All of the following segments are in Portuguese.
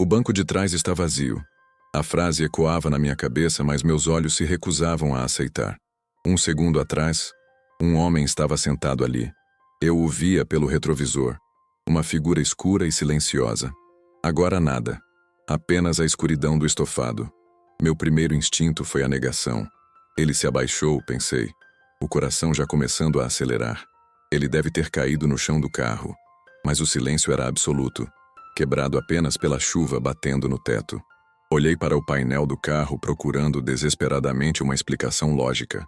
O banco de trás está vazio. A frase ecoava na minha cabeça, mas meus olhos se recusavam a aceitar. Um segundo atrás, um homem estava sentado ali. Eu o via pelo retrovisor. Uma figura escura e silenciosa. Agora nada. Apenas a escuridão do estofado. Meu primeiro instinto foi a negação. Ele se abaixou, pensei. O coração já começando a acelerar. Ele deve ter caído no chão do carro. Mas o silêncio era absoluto, quebrado apenas pela chuva batendo no teto. Olhei para o painel do carro procurando desesperadamente uma explicação lógica.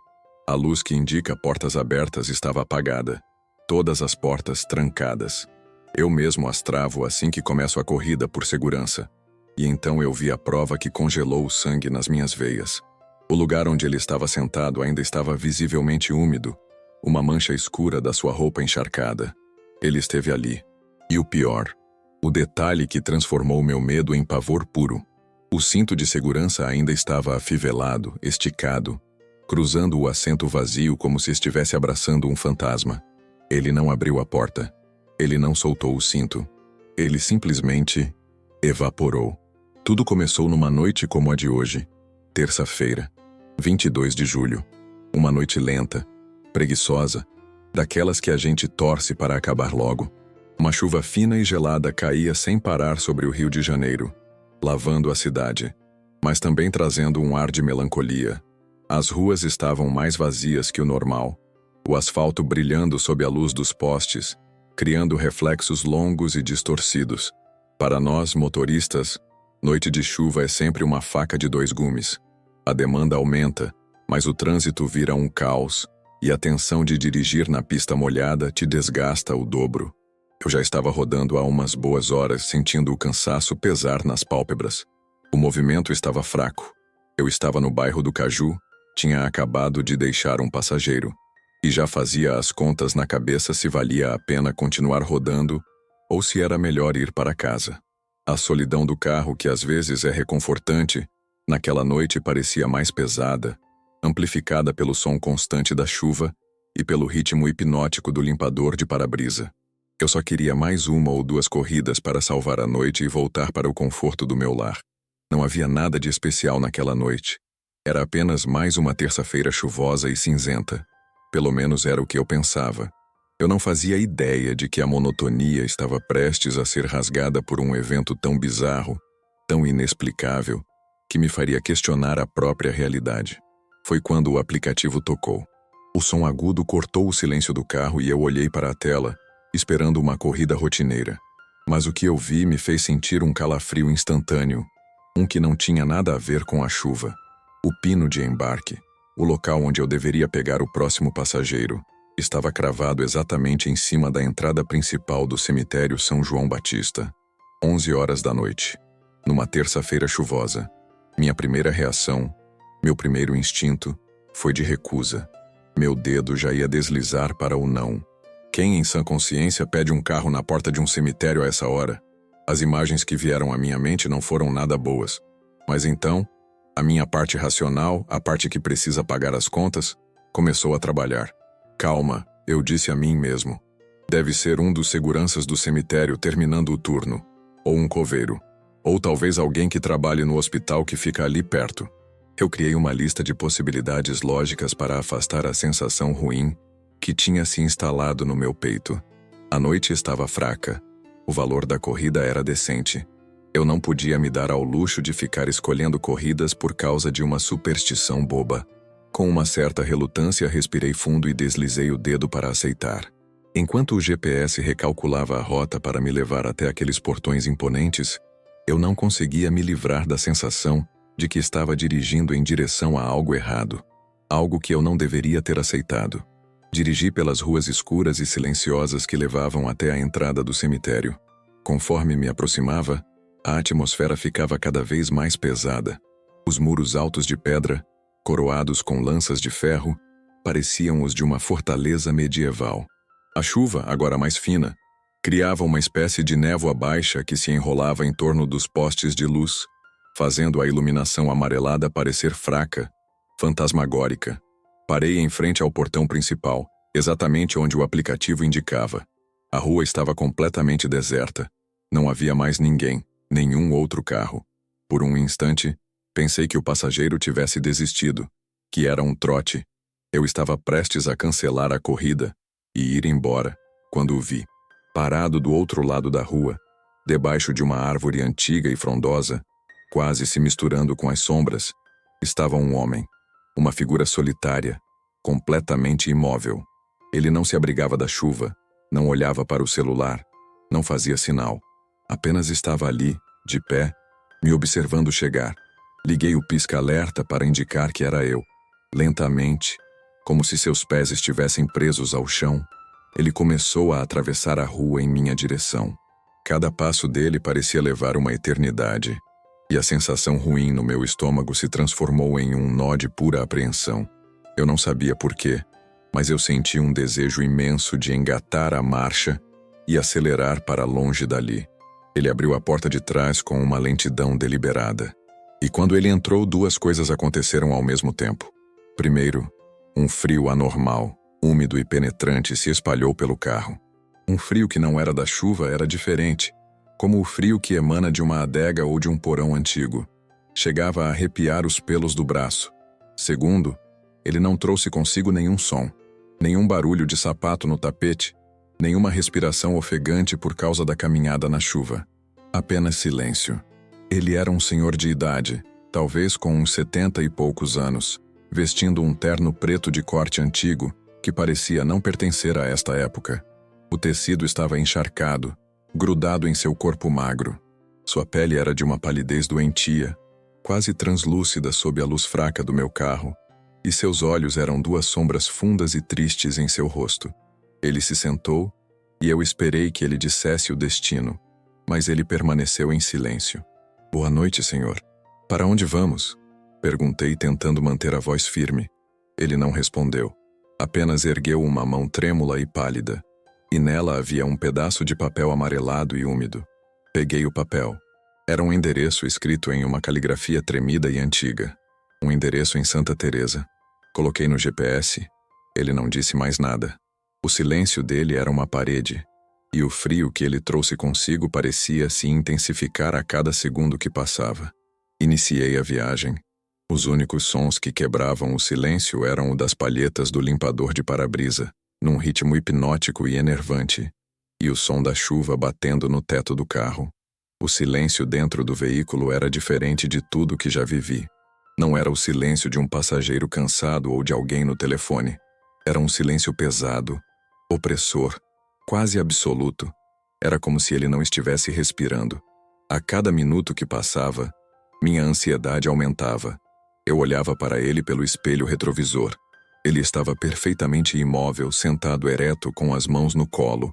A luz que indica portas abertas estava apagada. Todas as portas trancadas. Eu mesmo as travo assim que começo a corrida por segurança. E então eu vi a prova que congelou o sangue nas minhas veias. O lugar onde ele estava sentado ainda estava visivelmente úmido, uma mancha escura da sua roupa encharcada. Ele esteve ali. E o pior, o detalhe que transformou meu medo em pavor puro. O cinto de segurança ainda estava afivelado, esticado, cruzando o assento vazio como se estivesse abraçando um fantasma. Ele não abriu a porta. Ele não soltou o cinto. Ele simplesmente evaporou. Tudo começou numa noite como a de hoje. Terça-feira, 22 de julho. Uma noite lenta, preguiçosa, daquelas que a gente torce para acabar logo. Uma chuva fina e gelada caía sem parar sobre o Rio de Janeiro, lavando a cidade, mas também trazendo um ar de melancolia. As ruas estavam mais vazias que o normal, o asfalto brilhando sob a luz dos postes, criando reflexos longos e distorcidos. Para nós, motoristas, noite de chuva é sempre uma faca de dois gumes. A demanda aumenta, mas o trânsito vira um caos, e a tensão de dirigir na pista molhada te desgasta o dobro. Eu já estava rodando há umas boas horas, sentindo o cansaço pesar nas pálpebras. O movimento estava fraco. Eu estava no bairro do Caju, tinha acabado de deixar um passageiro, e já fazia as contas na cabeça se valia a pena continuar rodando ou se era melhor ir para casa. A solidão do carro, que às vezes é reconfortante, naquela noite parecia mais pesada, amplificada pelo som constante da chuva e pelo ritmo hipnótico do limpador de para-brisa. Eu só queria mais uma ou duas corridas para salvar a noite e voltar para o conforto do meu lar. Não havia nada de especial naquela noite. Era apenas mais uma terça-feira chuvosa e cinzenta. Pelo menos era o que eu pensava. Eu não fazia ideia de que a monotonia estava prestes a ser rasgada por um evento tão bizarro, tão inexplicável, que me faria questionar a própria realidade. Foi quando o aplicativo tocou. O som agudo cortou o silêncio do carro e eu olhei para a tela, esperando uma corrida rotineira. Mas o que eu vi me fez sentir um calafrio instantâneo, um que não tinha nada a ver com a chuva. O pino de embarque, o local onde eu deveria pegar o próximo passageiro, estava cravado exatamente em cima da entrada principal do cemitério São João Batista. 11 horas da noite. Numa terça-feira chuvosa. Minha primeira reação, meu primeiro instinto, foi de recusa. Meu dedo já ia deslizar para o não. Quem em sã consciência pede um carro na porta de um cemitério a essa hora? As imagens que vieram à minha mente não foram nada boas. Mas então, a minha parte racional, a parte que precisa pagar as contas, começou a trabalhar. Calma, eu disse a mim mesmo. Deve ser um dos seguranças do cemitério terminando o turno. Ou um coveiro. Ou talvez alguém que trabalhe no hospital que fica ali perto. Eu criei uma lista de possibilidades lógicas para afastar a sensação ruim que tinha se instalado no meu peito. A noite estava fraca. O valor da corrida era decente. Eu não podia me dar ao luxo de ficar escolhendo corridas por causa de uma superstição boba. Com uma certa relutância, respirei fundo e deslizei o dedo para aceitar. Enquanto o GPS recalculava a rota para me levar até aqueles portões imponentes, eu não conseguia me livrar da sensação de que estava dirigindo em direção a algo errado. Algo que eu não deveria ter aceitado. Dirigi pelas ruas escuras e silenciosas que levavam até a entrada do cemitério. Conforme me aproximava, a atmosfera ficava cada vez mais pesada. Os muros altos de pedra, coroados com lanças de ferro, pareciam os de uma fortaleza medieval. A chuva, agora mais fina, criava uma espécie de névoa baixa que se enrolava em torno dos postes de luz, fazendo a iluminação amarelada parecer fraca, fantasmagórica. Parei em frente ao portão principal, exatamente onde o aplicativo indicava. A rua estava completamente deserta. Não havia mais ninguém, Nenhum outro carro. Por um instante, pensei que o passageiro tivesse desistido, que era um trote. Eu estava prestes a cancelar a corrida e ir embora, quando o vi, parado do outro lado da rua, debaixo de uma árvore antiga e frondosa, quase se misturando com as sombras, estava um homem, uma figura solitária, completamente imóvel. Ele não se abrigava da chuva, não olhava para o celular, não fazia sinal. Apenas estava ali, de pé, me observando chegar. Liguei o pisca-alerta para indicar que era eu. Lentamente, como se seus pés estivessem presos ao chão, ele começou a atravessar a rua em minha direção. Cada passo dele parecia levar uma eternidade, e a sensação ruim no meu estômago se transformou em um nó de pura apreensão. Eu não sabia por quê, mas eu senti um desejo imenso de engatar a marcha e acelerar para longe dali. Ele abriu a porta de trás com uma lentidão deliberada. E quando ele entrou, duas coisas aconteceram ao mesmo tempo. Primeiro, um frio anormal, úmido e penetrante se espalhou pelo carro. Um frio que não era da chuva, era diferente, como o frio que emana de uma adega ou de um porão antigo. Chegava a arrepiar os pelos do braço. Segundo, ele não trouxe consigo nenhum som, nenhum barulho de sapato no tapete, nenhuma respiração ofegante por causa da caminhada na chuva. Apenas silêncio. Ele era um senhor de idade, talvez com uns 70 e poucos anos, vestindo um terno preto de corte antigo, que parecia não pertencer a esta época. O tecido estava encharcado, grudado em seu corpo magro. Sua pele era de uma palidez doentia, quase translúcida sob a luz fraca do meu carro, e seus olhos eram duas sombras fundas e tristes em seu rosto. Ele se sentou, e eu esperei que ele dissesse o destino, mas ele permaneceu em silêncio. Boa noite, senhor. Para onde vamos? Perguntei, tentando manter a voz firme. Ele não respondeu. Apenas ergueu uma mão trêmula e pálida, e nela havia um pedaço de papel amarelado e úmido. Peguei o papel. Era um endereço escrito em uma caligrafia tremida e antiga. Um endereço em Santa Teresa. Coloquei no GPS. Ele não disse mais nada. O silêncio dele era uma parede, e o frio que ele trouxe consigo parecia se intensificar a cada segundo que passava. Iniciei a viagem. Os únicos sons que quebravam o silêncio eram o das palhetas do limpador de para-brisa, num ritmo hipnótico e enervante, e o som da chuva batendo no teto do carro. O silêncio dentro do veículo era diferente de tudo que já vivi. Não era o silêncio de um passageiro cansado ou de alguém no telefone. Era um silêncio pesado, opressor, quase absoluto. Era como se ele não estivesse respirando. A cada minuto que passava, minha ansiedade aumentava. Eu olhava para ele pelo espelho retrovisor. Ele estava perfeitamente imóvel, sentado ereto com as mãos no colo.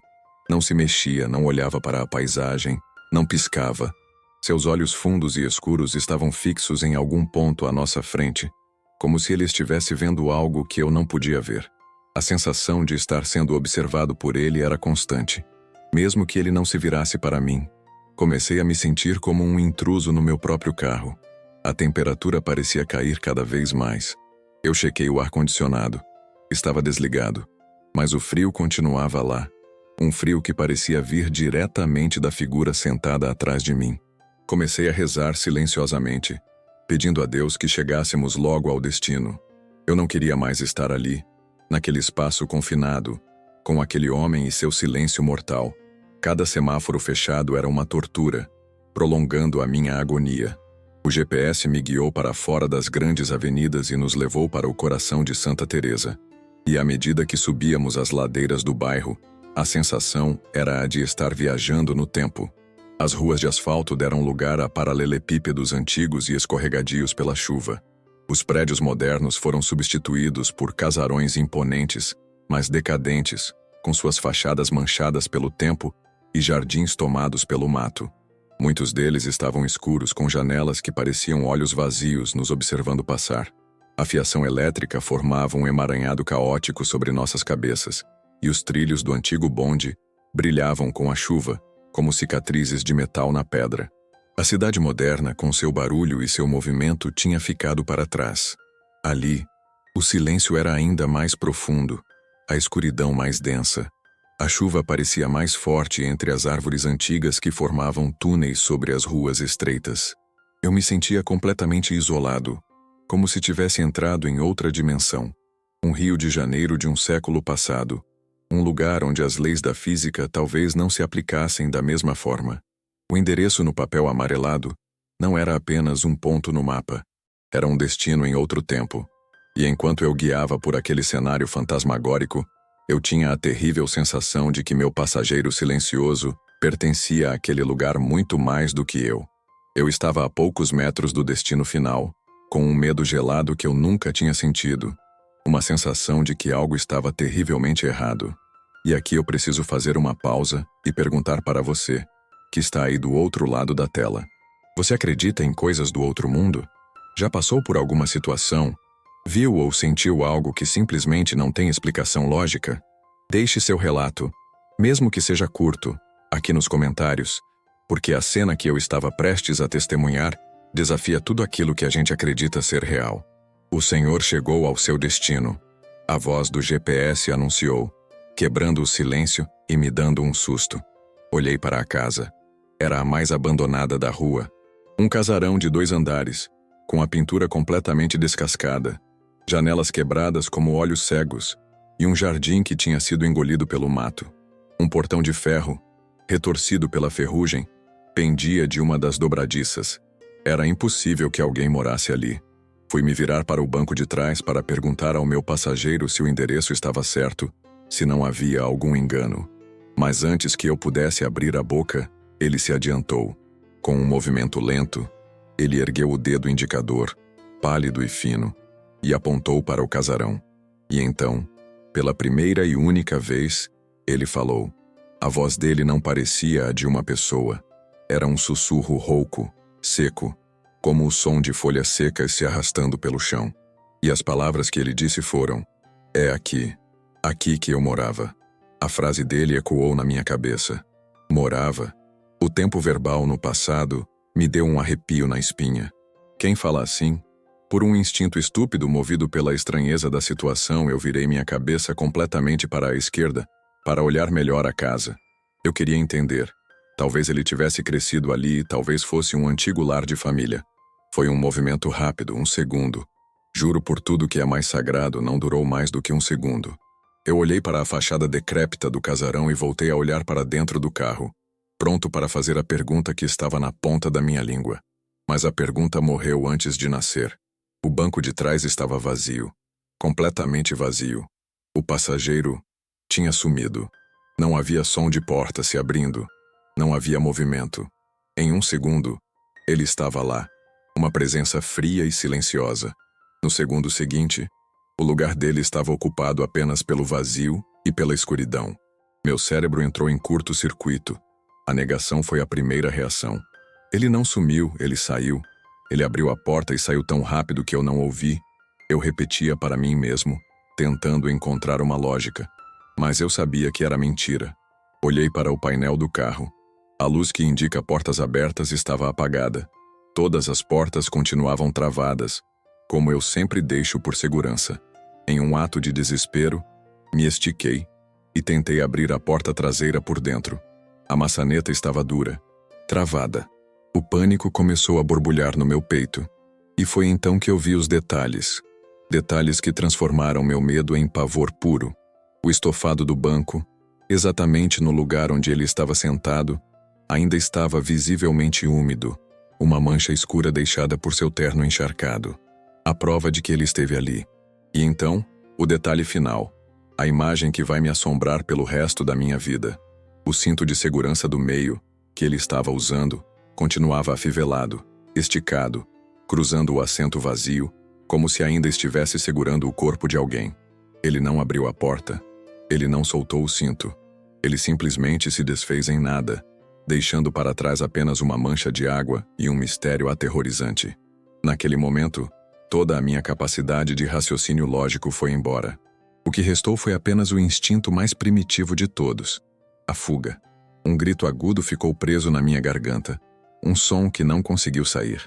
Não se mexia, não olhava para a paisagem, não piscava. Seus olhos fundos e escuros estavam fixos em algum ponto à nossa frente, como se ele estivesse vendo algo que eu não podia ver. A sensação de estar sendo observado por ele era constante, mesmo que ele não se virasse para mim. Comecei a me sentir como um intruso no meu próprio carro. A temperatura parecia cair cada vez mais. Eu chequei o ar-condicionado. Estava desligado, mas o frio continuava lá. Um frio que parecia vir diretamente da figura sentada atrás de mim. Comecei a rezar silenciosamente, pedindo a Deus que chegássemos logo ao destino. Eu não queria mais estar ali, naquele espaço confinado, com aquele homem e seu silêncio mortal. Cada semáforo fechado era uma tortura, prolongando a minha agonia. O GPS me guiou para fora das grandes avenidas e nos levou para o coração de Santa Teresa. E à medida que subíamos as ladeiras do bairro, a sensação era a de estar viajando no tempo. As ruas de asfalto deram lugar a paralelepípedos antigos e escorregadios pela chuva. Os prédios modernos foram substituídos por casarões imponentes, mas decadentes, com suas fachadas manchadas pelo tempo e jardins tomados pelo mato. Muitos deles estavam escuros, com janelas que pareciam olhos vazios nos observando passar. A fiação elétrica formava um emaranhado caótico sobre nossas cabeças, e os trilhos do antigo bonde brilhavam com a chuva, como cicatrizes de metal na pedra. A cidade moderna, com seu barulho e seu movimento, tinha ficado para trás. Ali, o silêncio era ainda mais profundo, a escuridão mais densa. A chuva parecia mais forte entre as árvores antigas que formavam túneis sobre as ruas estreitas. Eu me sentia completamente isolado, como se tivesse entrado em outra dimensão. Um Rio de Janeiro de um século passado. Um lugar onde as leis da física talvez não se aplicassem da mesma forma. O endereço no papel amarelado não era apenas um ponto no mapa. Era um destino em outro tempo. E enquanto eu guiava por aquele cenário fantasmagórico, eu tinha a terrível sensação de que meu passageiro silencioso pertencia àquele lugar muito mais do que eu. Eu estava a poucos metros do destino final, com um medo gelado que eu nunca tinha sentido. Uma sensação de que algo estava terrivelmente errado. E aqui eu preciso fazer uma pausa e perguntar para você, que está aí do outro lado da tela. Você acredita em coisas do outro mundo? Já passou por alguma situação? Viu ou sentiu algo que simplesmente não tem explicação lógica? Deixe seu relato, mesmo que seja curto, aqui nos comentários, porque a cena que eu estava prestes a testemunhar desafia tudo aquilo que a gente acredita ser real. O Senhor chegou ao seu destino. A voz do GPS anunciou, quebrando o silêncio e me dando um susto. Olhei para a casa. Era a mais abandonada da rua. Um casarão de 2 andares, com a pintura completamente descascada, janelas quebradas como olhos cegos, e um jardim que tinha sido engolido pelo mato. Um portão de ferro, retorcido pela ferrugem, pendia de uma das dobradiças. Era impossível que alguém morasse ali. Fui me virar para o banco de trás para perguntar ao meu passageiro se o endereço estava certo, se não havia algum engano. Mas antes que eu pudesse abrir a boca, ele se adiantou. Com um movimento lento, ele ergueu o dedo indicador, pálido e fino, e apontou para o casarão. E então, pela primeira e única vez, ele falou. A voz dele não parecia a de uma pessoa. Era um sussurro rouco, seco, como o som de folhas secas se arrastando pelo chão. E as palavras que ele disse foram: "É aqui que eu morava." A frase dele ecoou na minha cabeça. Morava. O tempo verbal no passado me deu um arrepio na espinha. Quem fala assim? Por um instinto estúpido movido pela estranheza da situação, eu virei minha cabeça completamente para a esquerda, para olhar melhor a casa. Eu queria entender. Talvez ele tivesse crescido ali, talvez fosse um antigo lar de família. Foi um movimento rápido, um segundo. Juro por tudo que é mais sagrado, não durou mais do que um segundo. Eu olhei para a fachada decrépita do casarão e voltei a olhar para dentro do carro, pronto para fazer a pergunta que estava na ponta da minha língua. Mas a pergunta morreu antes de nascer. O banco de trás estava vazio, completamente vazio. O passageiro tinha sumido. Não havia som de porta se abrindo. Não havia movimento. Em um segundo, ele estava lá, uma presença fria e silenciosa. No segundo seguinte, o lugar dele estava ocupado apenas pelo vazio e pela escuridão. Meu cérebro entrou em curto-circuito. A negação foi a primeira reação. Ele não sumiu, ele saiu. Ele abriu a porta e saiu tão rápido que eu não ouvi. Eu repetia para mim mesmo, tentando encontrar uma lógica. Mas eu sabia que era mentira. Olhei para o painel do carro. A luz que indica portas abertas estava apagada. Todas as portas continuavam travadas, como eu sempre deixo por segurança. Em um ato de desespero, me estiquei e tentei abrir a porta traseira por dentro. A maçaneta estava dura, travada. O pânico começou a borbulhar no meu peito. E foi então que eu vi os detalhes. Detalhes que transformaram meu medo em pavor puro. O estofado do banco, exatamente no lugar onde ele estava sentado, ainda estava visivelmente úmido, uma mancha escura deixada por seu terno encharcado. A prova de que ele esteve ali. E então, o detalhe final, a imagem que vai me assombrar pelo resto da minha vida. O cinto de segurança do meio, que ele estava usando, continuava afivelado, esticado, cruzando o assento vazio, como se ainda estivesse segurando o corpo de alguém. Ele não abriu a porta. Ele não soltou o cinto. Ele simplesmente se desfez em nada, deixando para trás apenas uma mancha de água e um mistério aterrorizante. Naquele momento, toda a minha capacidade de raciocínio lógico foi embora. O que restou foi apenas o instinto mais primitivo de todos: a fuga. Um grito agudo ficou preso na minha garganta, um som que não conseguiu sair.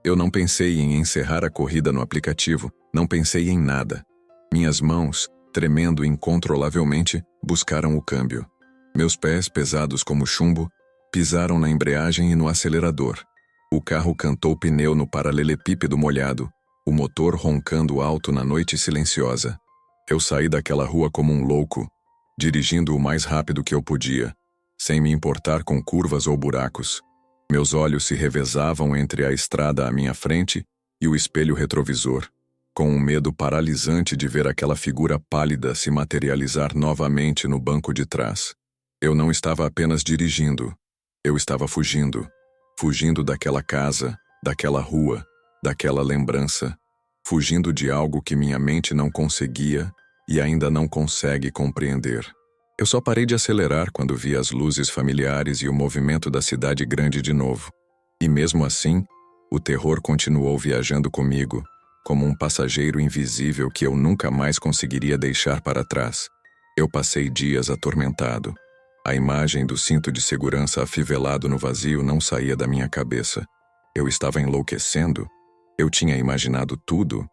Eu não pensei em encerrar a corrida no aplicativo, não pensei em nada. Minhas mãos, tremendo incontrolavelmente, buscaram o câmbio. Meus pés, pesados como chumbo, pisaram na embreagem e no acelerador. O carro cantou pneu no paralelepípedo molhado, o motor roncando alto na noite silenciosa. Eu saí daquela rua como um louco, dirigindo o mais rápido que eu podia, sem me importar com curvas ou buracos. Meus olhos se revezavam entre a estrada à minha frente e o espelho retrovisor, com um medo paralisante de ver aquela figura pálida se materializar novamente no banco de trás. Eu não estava apenas dirigindo, eu estava fugindo. Fugindo daquela casa, daquela rua, daquela lembrança. Fugindo de algo que minha mente não conseguia e ainda não consegue compreender. Eu só parei de acelerar quando vi as luzes familiares e o movimento da cidade grande de novo. E mesmo assim, o terror continuou viajando comigo, como um passageiro invisível que eu nunca mais conseguiria deixar para trás. Eu passei dias atormentado. A imagem do cinto de segurança afivelado no vazio não saía da minha cabeça. Eu estava enlouquecendo? Eu tinha imaginado tudo?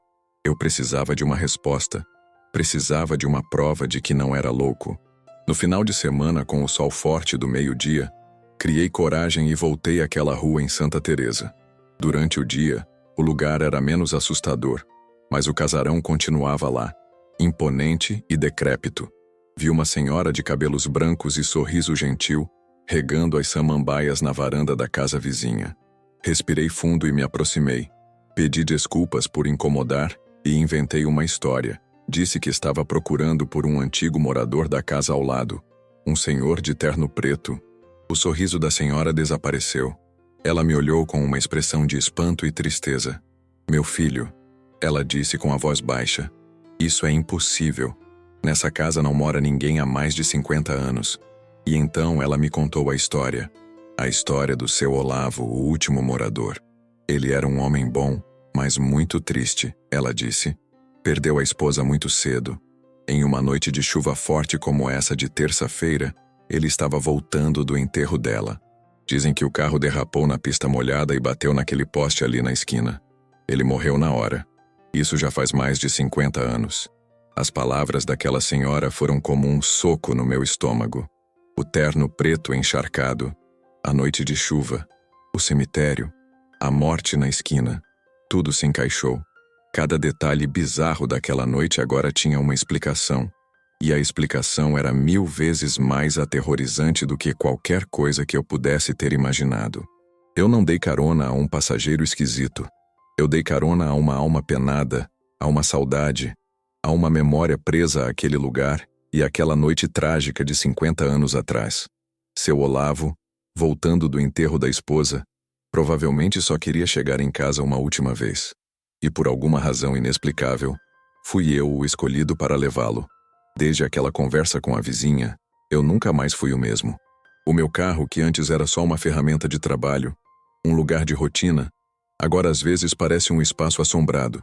Eu precisava de uma resposta. Precisava de uma prova de que não era louco. No final de semana, com o sol forte do meio-dia, criei coragem e voltei àquela rua em Santa Teresa. Durante o dia, o lugar era menos assustador, mas o casarão continuava lá, imponente e decrépito. Vi uma senhora de cabelos brancos e sorriso gentil, regando as samambaias na varanda da casa vizinha. Respirei fundo e me aproximei. Pedi desculpas por incomodar e inventei uma história. Disse que estava procurando por um antigo morador da casa ao lado, um senhor de terno preto. O sorriso da senhora desapareceu. Ela me olhou com uma expressão de espanto e tristeza. Meu filho, ela disse com a voz baixa, isso é impossível. Nessa casa não mora ninguém há mais de 50 anos. E então ela me contou a história. A história do seu Olavo, o último morador. Ele era um homem bom, mas muito triste, ela disse. Perdeu a esposa muito cedo. Em uma noite de chuva forte como essa de terça-feira, ele estava voltando do enterro dela. Dizem que o carro derrapou na pista molhada e bateu naquele poste ali na esquina. Ele morreu na hora. Isso já faz mais de 50 anos. As palavras daquela senhora foram como um soco no meu estômago. O terno preto encharcado, a noite de chuva, o cemitério, a morte na esquina. Tudo se encaixou. Cada detalhe bizarro daquela noite agora tinha uma explicação. E a explicação era 1000 vezes mais aterrorizante do que qualquer coisa que eu pudesse ter imaginado. Eu não dei carona a um passageiro esquisito. Eu dei carona a uma alma penada, a uma saudade, a uma memória presa àquele lugar e àquela noite trágica de 50 anos atrás. Seu Olavo, voltando do enterro da esposa, provavelmente só queria chegar em casa uma última vez. E por alguma razão inexplicável, fui eu o escolhido para levá-lo. Desde aquela conversa com a vizinha, eu nunca mais fui o mesmo. O meu carro, que antes era só uma ferramenta de trabalho, um lugar de rotina, agora às vezes parece um espaço assombrado.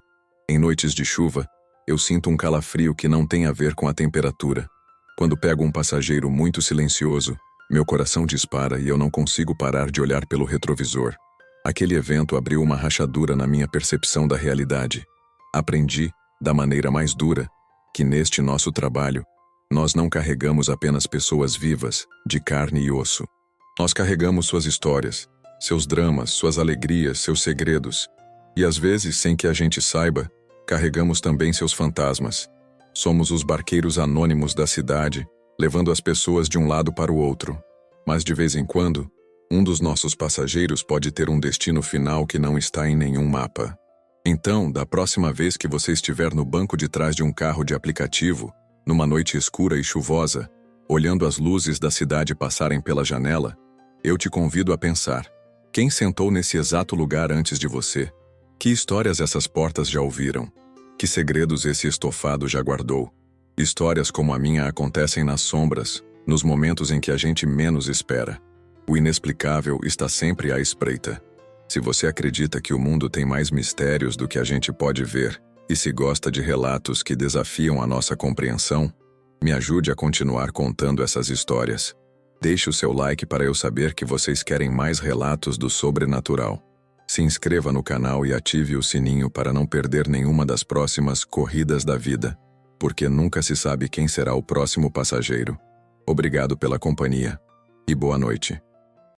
Em noites de chuva, eu sinto um calafrio que não tem a ver com a temperatura. Quando pego um passageiro muito silencioso, meu coração dispara e eu não consigo parar de olhar pelo retrovisor. Aquele evento abriu uma rachadura na minha percepção da realidade. Aprendi, da maneira mais dura, que neste nosso trabalho, nós não carregamos apenas pessoas vivas, de carne e osso. Nós carregamos suas histórias, seus dramas, suas alegrias, seus segredos. E às vezes, sem que a gente saiba, carregamos também seus fantasmas. Somos os barqueiros anônimos da cidade, levando as pessoas de um lado para o outro. Mas de vez em quando, um dos nossos passageiros pode ter um destino final que não está em nenhum mapa. Então, da próxima vez que você estiver no banco de trás de um carro de aplicativo, numa noite escura e chuvosa, olhando as luzes da cidade passarem pela janela, eu te convido a pensar: quem sentou nesse exato lugar antes de você? Que histórias essas portas já ouviram? Que segredos esse estofado já guardou? Histórias como a minha acontecem nas sombras, nos momentos em que a gente menos espera. O inexplicável está sempre à espreita. Se você acredita que o mundo tem mais mistérios do que a gente pode ver, e se gosta de relatos que desafiam a nossa compreensão, me ajude a continuar contando essas histórias. Deixe o seu like para eu saber que vocês querem mais relatos do sobrenatural. Se inscreva no canal e ative o sininho para não perder nenhuma das próximas corridas da vida, porque nunca se sabe quem será o próximo passageiro. Obrigado pela companhia. E boa noite.